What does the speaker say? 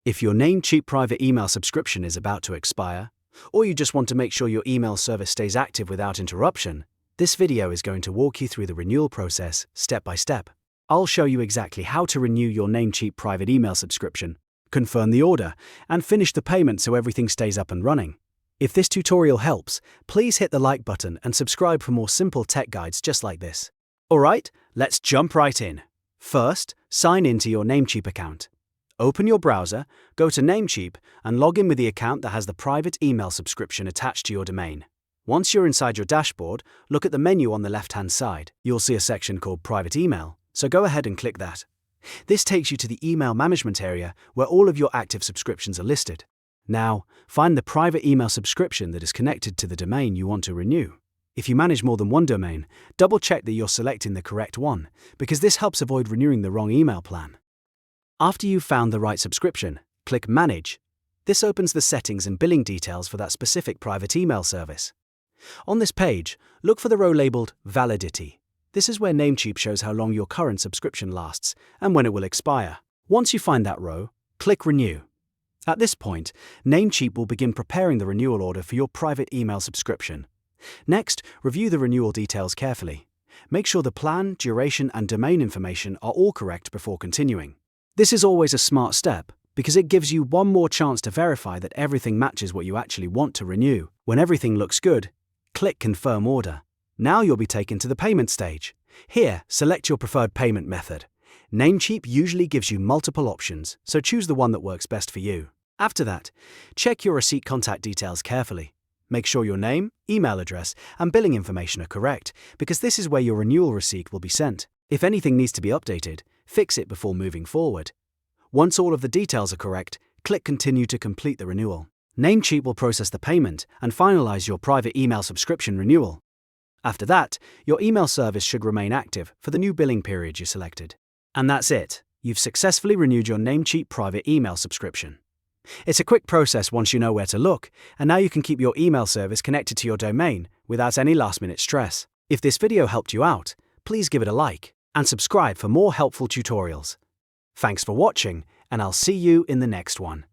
If your Namecheap private email subscription is about to expire, or you just want to make sure your email service stays active without interruption, this video is going to walk you through the renewal process step by step. I'll show you exactly how to renew your Namecheap private email subscription, confirm the order, and finish the payment so everything stays up and running. If this tutorial helps, please hit the like button and subscribe for more simple tech guides just like this. Alright, let's jump right in. First, sign into your Namecheap account. Open your browser, go to Namecheap, and log in with the account that has the private email subscription attached to your domain. Once you're inside your dashboard, look at the menu on the left-hand side. You'll see a section called Private Email, so go ahead and click that. This takes you to the email management area where all of your active subscriptions are listed. Now, find the private email subscription that is connected to the domain you want to renew. If you manage more than one domain, double-check that you're selecting the correct one, because this helps avoid renewing the wrong email plan. After you've found the right subscription, click Manage. This opens the settings and billing details for that specific private email service. On this page, look for the row labeled Validity. This is where Namecheap shows how long your current subscription lasts and when it will expire. Once you find that row, click Renew. At this point, Namecheap will begin preparing the renewal order for your private email subscription. Next, review the renewal details carefully. Make sure the plan, duration, and domain information are all correct before continuing. This is always a smart step, because it gives you one more chance to verify that everything matches what you actually want to renew. When everything looks good, click Confirm Order. Now you'll be taken to the payment stage. Here, select your preferred payment method. Namecheap usually gives you multiple options, so choose the one that works best for you. After that, check your receipt contact details carefully. Make sure your name, email address, and billing information are correct, because this is where your renewal receipt will be sent. If anything needs to be updated, fix it before moving forward. Once all of the details are correct, click Continue to complete the renewal. Namecheap will process the payment and finalize your private email subscription renewal. After that, your email service should remain active for the new billing period you selected. And that's it. You've successfully renewed your Namecheap private email subscription. It's a quick process once you know where to look, and now you can keep your email service connected to your domain without any last-minute stress. If this video helped you out, please give it a like and subscribe for more helpful tutorials. Thanks for watching, and I'll see you in the next one.